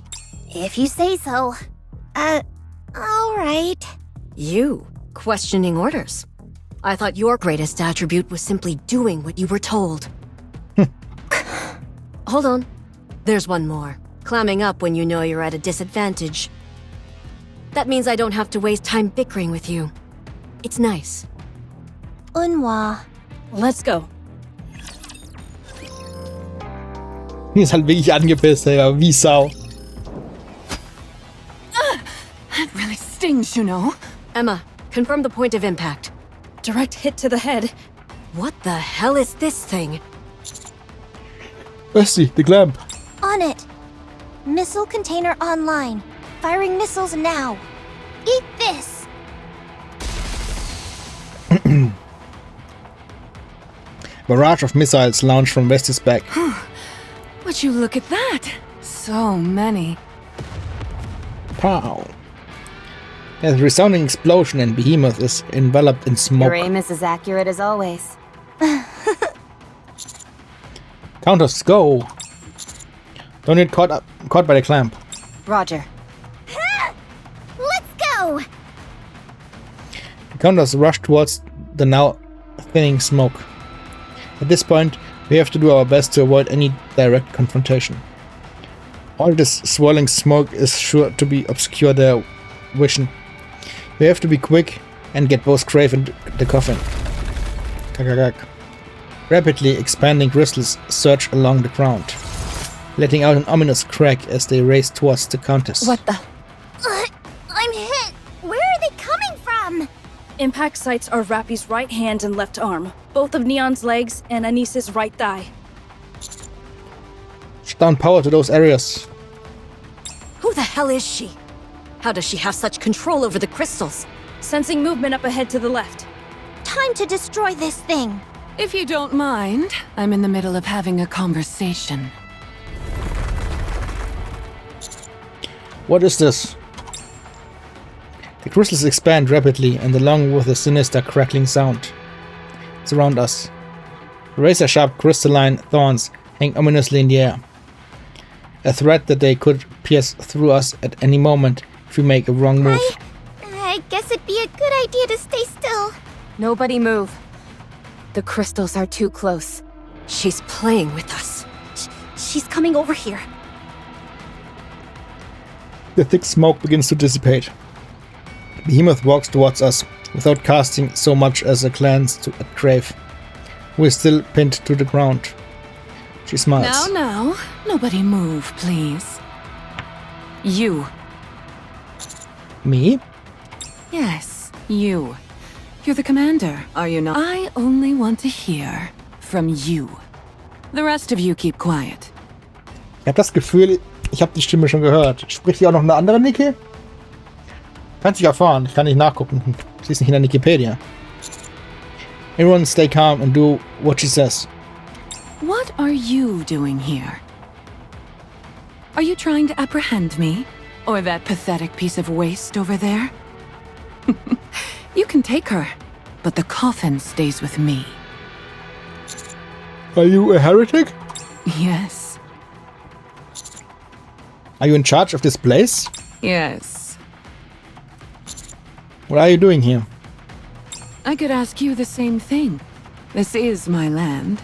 If you say so. Alright. You questioning orders. I thought your greatest attribute was simply doing what you were told. Hold on. There's one more. Clamming up when you know you're at a disadvantage. That means I don't have to waste time bickering with you. It's nice. Unwa. Let's go. Die ist halt wirklich angepisst, ey, wie Sau. That really stings, you know. Emma, confirm the point of impact. Direct hit to the head. What the hell is this thing? Bestie, the clamp. On it. Missile container online. Firing missiles now. Eat this. Barrage of missiles launched from Vesti's back. Would you look at that? So many. Pow. There's a resounding explosion and Behemoth is enveloped in smoke. Your aim is as accurate as always. Counters, go! Don't get caught by the clamp. Roger. Let's go. The counters rush towards the now thinning smoke. At this point, we have to do our best to avoid any direct confrontation. All this swirling smoke is sure to obscure their vision. We have to be quick and get both Grave and the coffin. Kakakak. Rapidly expanding crystals surge along the ground, letting out an ominous crack as they race towards the countess. What the? I'm hit. Where are they coming from? Impact sites are Rappy's right hand and left arm, both of Neon's legs and Anise's right thigh. Down power to those areas. Who the hell is she? How does she have such control over the crystals? Sensing movement up ahead to the left. Time to destroy this thing. If you don't mind, I'm in the middle of having a conversation. What is this? The crystals expand rapidly and along with a sinister crackling sound surround us. Razor-sharp crystalline thorns hang ominously in the air. A threat that they could pierce through us at any moment if we make a wrong move. I guess it'd be a good idea to stay still. Nobody move. The crystals are too close. She's playing with us. She's coming over here. The thick smoke begins to dissipate. Behemoth walks towards us without casting so much as a glance at Grave, who is still pinned to the ground. She smiles. Now, nobody move, please. You. Me? Yes, you. You're the commander, are you not? I only want to hear from you. The rest of you keep quiet. Ich habe das Gefühl, ich habe die Stimme schon gehört. Spricht hier auch noch eine andere Nikke? Kannst dich erfahren, ich kann nicht nachgucken. Sie ist nicht in der Wikipedia. Everyone stay calm and do what she says. What are you doing here? Are you trying to apprehend me? Or that pathetic piece of waste over there? You can take her, but the coffin stays with me. Are you a heretic? Yes. Are you in charge of this place? Yes. What are you doing here? I could ask you the same thing. This is my land,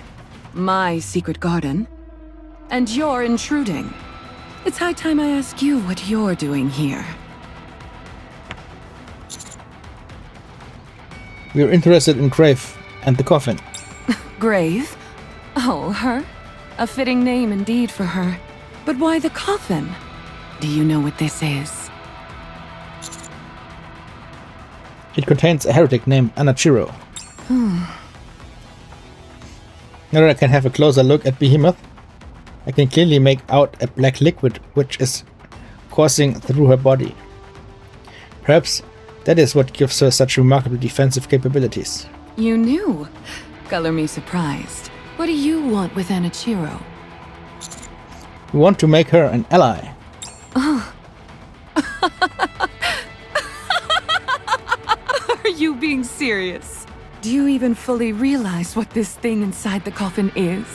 my secret garden, and you're intruding. It's high time I ask you what you're doing here. We're interested in Grave and the coffin. Grave? Oh, her? A fitting name indeed for her. But why the coffin? Do you know what this is? It contains a heretic named Anachiro. Now that I can have a closer look at Behemoth, I can clearly make out a black liquid which is coursing through her body. Perhaps that is what gives her such remarkable defensive capabilities. You knew. Color me surprised. What do you want with Anachiro? We want to make her an ally. Oh. Are you being serious? Do you even fully realize what this thing inside the coffin is?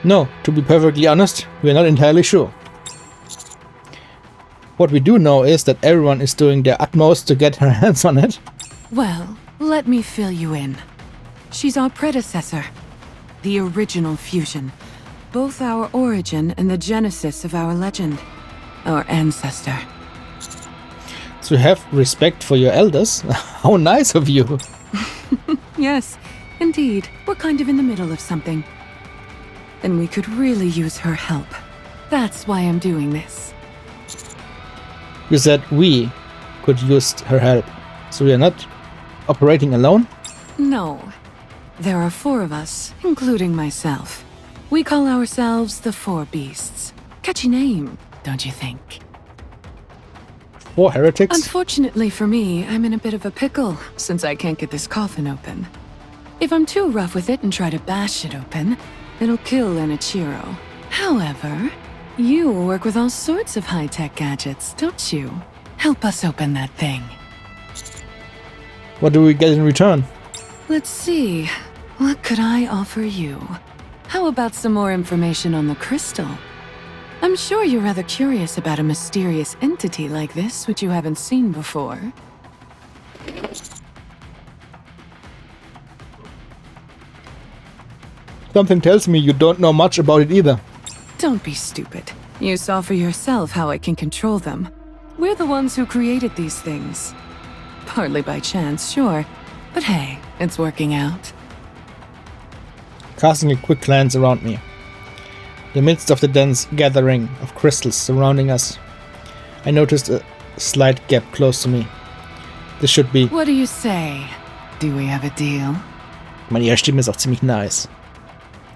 No, to be perfectly honest, we are not entirely sure. What we do know is that everyone is doing their utmost to get her hands on it. Well, let me fill you in. She's our predecessor, the original fusion, both our origin and the genesis of our legend, our ancestor. So you have respect for your elders? How nice of you! Yes, indeed. We're kind of in the middle of something. And we could really use her help. That's why I'm doing this. You said we could use her help, so we are not operating alone? No. There are 4 of us, including myself. We call ourselves the 4 Beasts. Catchy name, don't you think? 4 heretics? Unfortunately for me, I'm in a bit of a pickle, since I can't get this coffin open. If I'm too rough with it and try to bash it open, it'll kill Anachiro. However, you work with all sorts of high-tech gadgets, don't you? Help us open that thing. What do we get in return? Let's see. What could I offer you? How about some more information on the crystal? I'm sure you're rather curious about a mysterious entity like this, which you haven't seen before. Something tells me you don't know much about it either. Don't be stupid. You saw for yourself how I can control them. We're the ones who created these things. Partly by chance, sure. But hey, it's working out. Casting a quick glance around me. In the midst of the dense gathering of crystals surrounding us, I noticed a slight gap close to me. This should be... What do you say? Do we have a deal? Ihre Stimme ist auch ziemlich nice.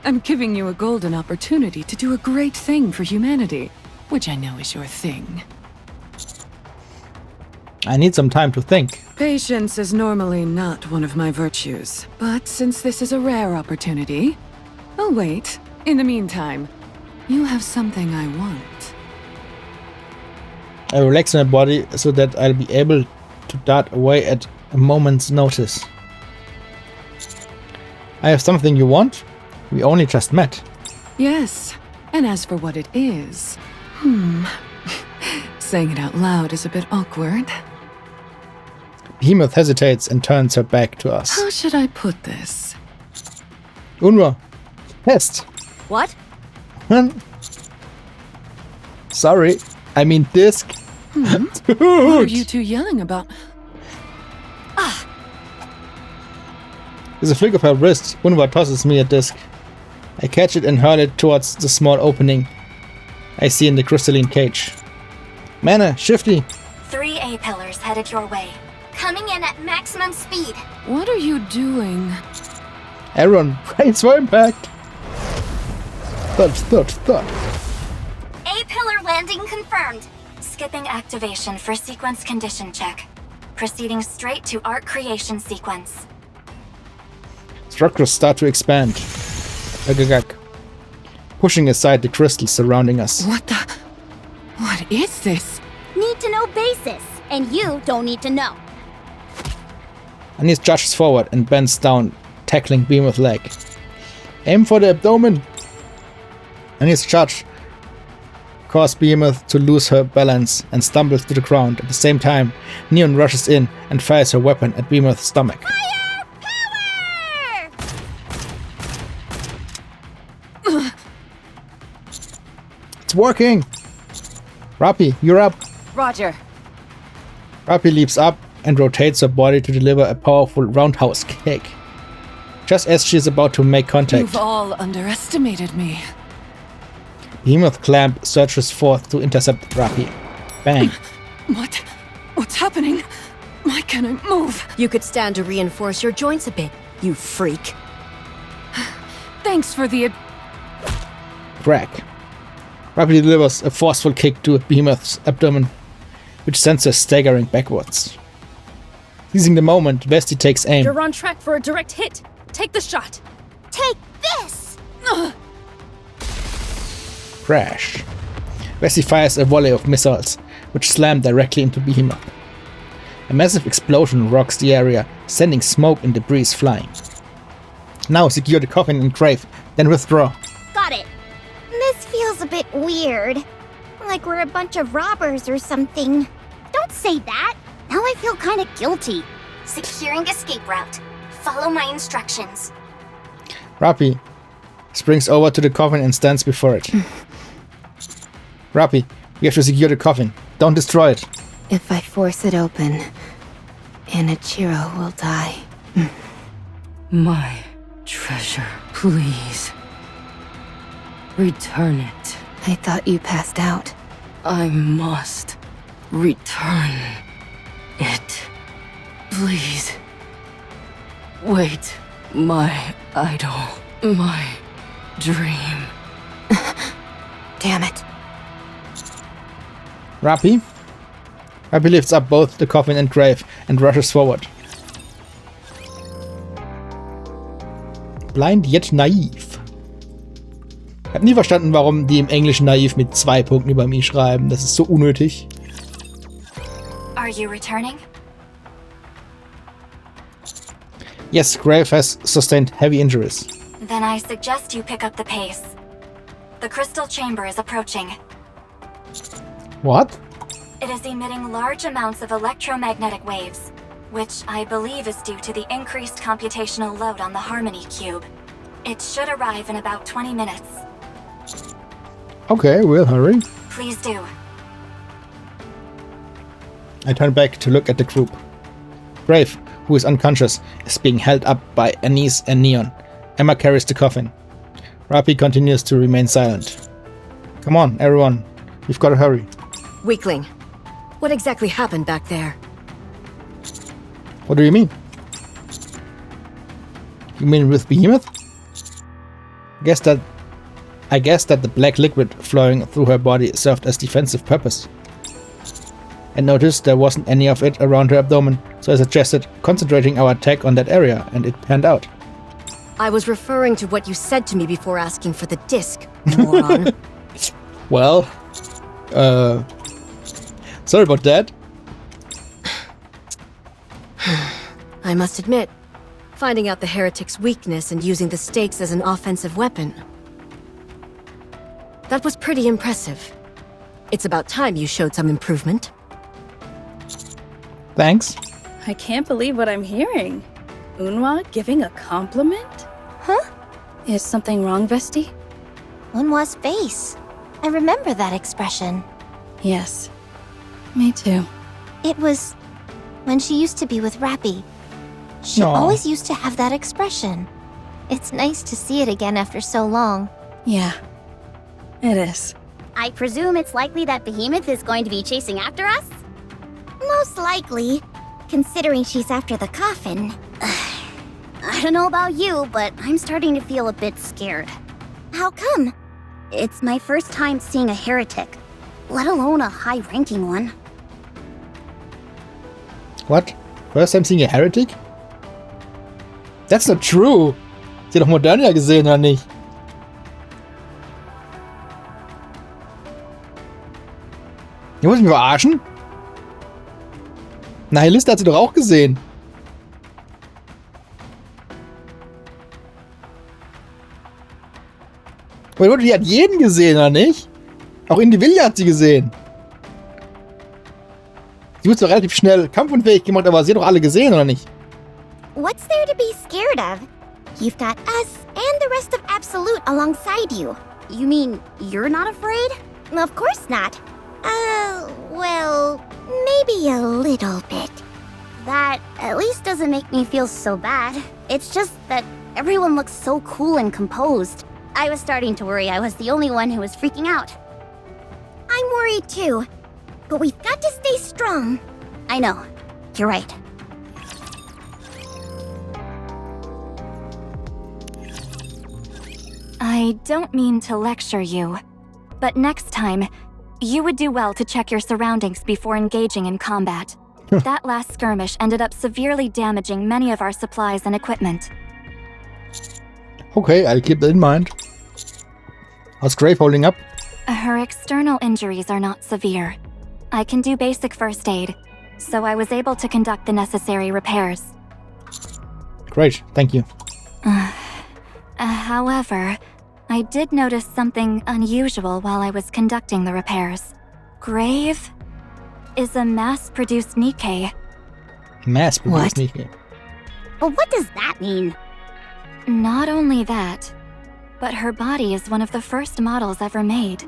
I'm giving you a golden opportunity to do a great thing for humanity, which I know is your thing. I need some time to think. Patience is normally not one of my virtues, but since this is a rare opportunity, I'll wait. In the meantime, you have something I want. I relax my body so that I'll be able to dart away at a moment's notice. I have something you want? We only just met. Yes, and as for what it is, saying it out loud is a bit awkward. Behemoth hesitates and turns her back to us. How should I put this? Unruh, test. What? Sorry, I mean disc. What are you two yelling about? With a flick of her wrist, Unruh tosses me a disc. I catch it and hurl it towards the small opening I see in the crystalline cage. Mana, shifty! 3 A-pillars headed your way. coming in at maximum speed. What are you doing? Aaron, brace for impact. Thud. A-pillar landing confirmed. Skipping activation for sequence condition check. Proceeding straight to art creation sequence. Structures start to expand. Agagag. Pushing aside the crystals surrounding us. What is this? Need to know basis, and you don't need to know. Anis charges forward and bends down, tackling Behemoth's leg. Aim for the abdomen. Anis charge causes Behemoth to lose her balance and stumbles to the ground. At the same time, Neon rushes in and fires her weapon at Behemoth's stomach. Fire! Power! It's working! Rappi, you're up. Roger. Rappi leaps up and rotates her body to deliver a powerful roundhouse kick. Just as she is about to make contact, You've all underestimated me. Behemoth Clamp surges forth to intercept Rappi. Bang. What's happening? Why can't I move? You could stand to reinforce your joints a bit, you freak. Thanks for the... Crack. Rappi delivers a forceful kick to Behemoth's abdomen, which sends her staggering backwards. Seizing the moment, Vesti takes aim. You're on track for a direct hit. Take the shot. Take this! Crash. Vesti fires a volley of missiles, which slam directly into Behemoth. A massive explosion rocks the area, sending smoke and debris flying. Now secure the coffin and grave, then withdraw. Got it. This feels a bit weird. Like we're a bunch of robbers or something. Don't say that. Now I feel kind of guilty. Securing escape route. Follow my instructions. Rappi springs over to the coffin and stands before it. Rappi, we have to secure the coffin. Don't destroy it. If I force it open, Anichiro will die. My treasure, please. Return it. I thought you passed out. I must return it. Please. Wait, my idol, my dream. Damn it. Rappi lifts up both the coffin and grave and rushes forward. Blind yet naiv. Ich habe nie verstanden, warum die im Englischen naiv mit 2 Punkten über mich schreiben. Das ist so unnötig. Are you returning? Yes, Grave has sustained heavy injuries. Then I suggest you pick up the pace. The crystal chamber is approaching. What? It is emitting large amounts of electromagnetic waves, which I believe is due to the increased computational load on the Harmony Cube. It should arrive in about 20 minutes. Okay, we'll hurry. Please do. I turn back to look at the group. Grave, who is unconscious, is being held up by Anis and Neon. Emma carries the coffin. Rappi continues to remain silent. Come on, everyone. We've got to hurry. Weakling, what exactly happened back there? What do you mean? You mean with Behemoth? I guess that the black liquid flowing through her body served as defensive purpose. I noticed there wasn't any of it around her abdomen, so I suggested concentrating our attack on that area, and it panned out. I was referring to what you said to me before asking for the disc, moron. Well, sorry about that. I must admit, finding out the heretic's weakness and using the stakes as an offensive weapon. That was pretty impressive. It's about time you showed some improvement. Thanks. I can't believe what I'm hearing. Unhwa giving a compliment? Huh? Is something wrong, Vesti? Unhwa's face. I remember that expression. Yes. Me too. It was when she used to be with Rappi. She Aw. always used to have that expression. It's nice to see it again after so long. Yeah. It is. I presume it's likely that Behemoth is going to be chasing after us? Most likely. considering she's after the coffin. I don't know about you, but I'm starting to feel a bit scared. How come? It's my first time seeing a heretic, let alone a high-ranking one. What? First time seeing a heretic? That's not true. Sie hat doch Modernia gesehen, oder nicht? Ihr wollt mich verarschen? Na, Helista hat sie doch auch gesehen. Aber Leute, die hat jeden gesehen, oder nicht? Auch Indivilia hat sie gesehen. Sie wird zwar relativ schnell kampfunfähig gemacht, aber sie hat doch alle gesehen, oder nicht? What's there to be scared of? You've got us and the rest of Absolute alongside you. You mean you're not afraid? Of course not. Well, maybe a little bit. That at least doesn't make me feel so bad. It's just that everyone looks so cool and composed. I was starting to worry I was the only one who was freaking out. I'm worried too. But we've got to stay strong. I know. You're right. I don't mean to lecture you, but next time, you would do well to check your surroundings before engaging in combat. That last skirmish ended up severely damaging many of our supplies and equipment. Okay, I'll keep that in mind. How's Grave holding up? Her external injuries are not severe. I can do basic first aid, so I was able to conduct the necessary repairs. Great, thank you. However, I did notice something unusual while I was conducting the repairs. Grave is a mass-produced Nikke. Mass-produced Nikke? But what does that mean? Not only that, but her body is one of the first models ever made.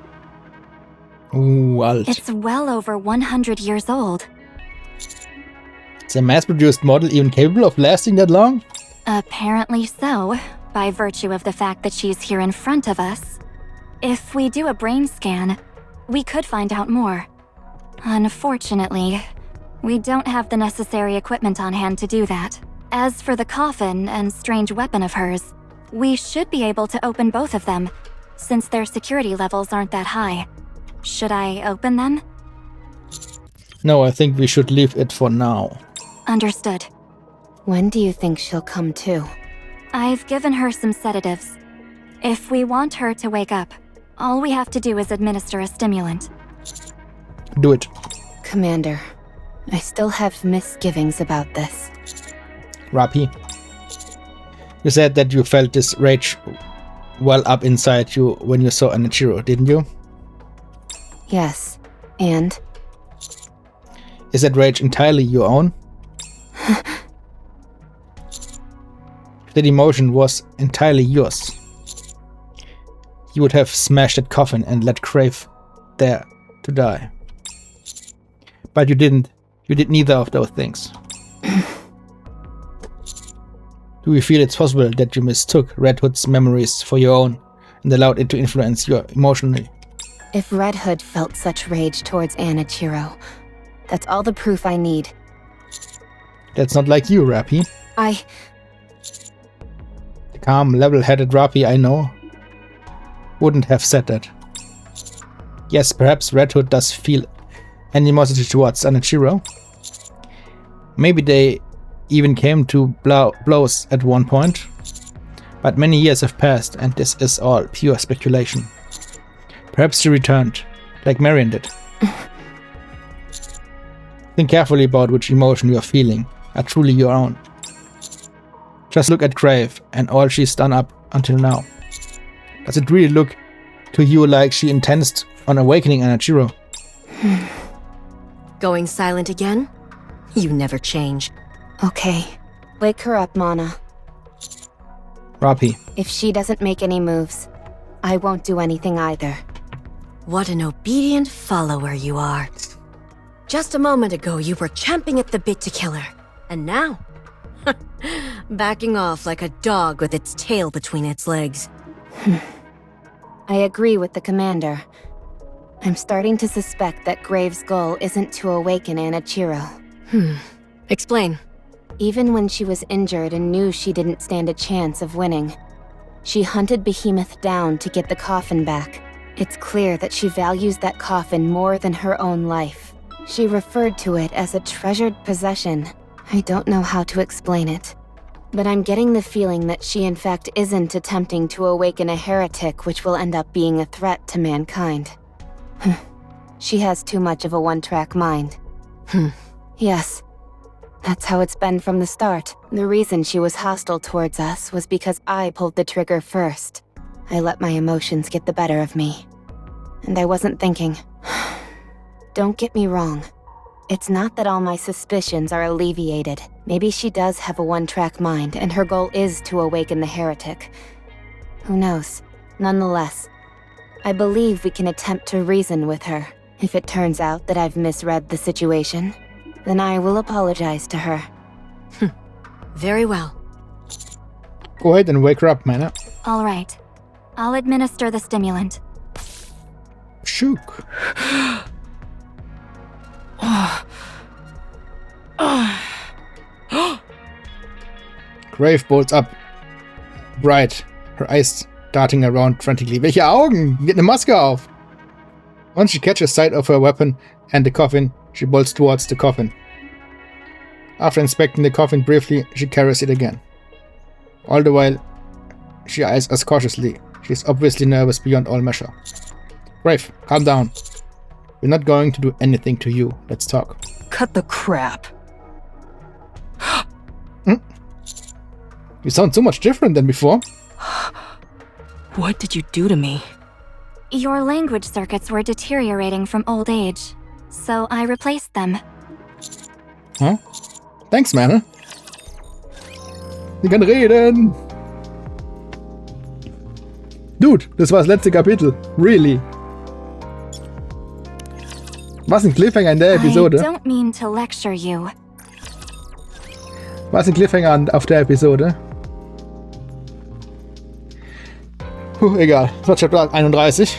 Ooh, alt. It's well over 100 years old. Is a mass-produced model even capable of lasting that long? Apparently so, by virtue of the fact that she's here in front of us. If we do a brain scan, we could find out more. Unfortunately, we don't have the necessary equipment on hand to do that. As for the coffin and strange weapon of hers, we should be able to open both of them, since their security levels aren't that high. Should I open them? No, I think we should leave it for now. Understood. When do you think she'll come to? I've given her some sedatives. If we want her to wake up, all we have to do is administer a stimulant. Do it. Commander, I still have misgivings about this. Rapi, you said that you felt this rage well up inside you when you saw Anichiro, didn't you? Yes, and? Is that rage entirely your own? That emotion was entirely yours. You would have smashed that coffin and let Crave there to die. But you didn't. You did neither of those things. Do you feel it's possible that you mistook Red Hood's memories for your own and allowed it to influence you emotionally? If Red Hood felt such rage towards Anichiro, that's all the proof I need. That's not like you, Rapi. The calm, level-headed Rapi I know wouldn't have said that. Yes, perhaps Red Hood does feel animosity towards Anichiro. Maybe they even came to blows at one point. But many years have passed and this is all pure speculation. Perhaps she returned, like Marion did. Think carefully about which emotion you are feeling are truly your own. Just look at Crave and all she's done up until now. Does it really look to you like she intends on awakening Anichiro? Going silent again? You never change. Okay, wake her up, Mana. Rapi. If she doesn't make any moves, I won't do anything either. What an obedient follower you are. Just a moment ago, you were champing at the bit to kill her. And now? Backing off like a dog with its tail between its legs. I agree with the commander. I'm starting to suspect that Grave's goal isn't to awaken Anichiro. Explain. Even when she was injured and knew she didn't stand a chance of winning, she hunted Behemoth down to get the coffin back. It's clear that she values that coffin more than her own life. She referred to it as a treasured possession. I don't know how to explain it, but I'm getting the feeling that she in fact isn't attempting to awaken a heretic which will end up being a threat to mankind. She has too much of a one-track mind. Yes. That's how it's been from the start. The reason she was hostile towards us was because I pulled the trigger first. I let my emotions get the better of me. And I wasn't thinking. Don't get me wrong. It's not that all my suspicions are alleviated. Maybe she does have a one-track mind, and her goal is to awaken the heretic. Who knows? Nonetheless, I believe we can attempt to reason with her. If it turns out that I've misread the situation, then I will apologize to her. Very well. Go ahead and wake her up, Mana. All right. I'll administer the stimulant. Shook. Grave bolts up. Bright. Her eyes darting around frantically. Welche Augen? Get eine Maske auf. Once she catches sight of her weapon and the coffin, she bolts towards the coffin. After inspecting the coffin briefly, she carries it again. All the while, she eyes us cautiously. She's obviously nervous beyond all measure. Grave, calm down. We're not going to do anything to you. Let's talk. Cut the crap. You sound so much different than before. What did you do to me? Your language circuits were deteriorating from old age, so I replaced them. Huh? Thanks, Mana. Sie kann reden. Dude, das war das letzte Kapitel. Really? Was ein Cliffhanger in der Episode. I don't mean to lecture you. Was ein Cliffhanger auf der Episode. Egal. Das war Chapter 31.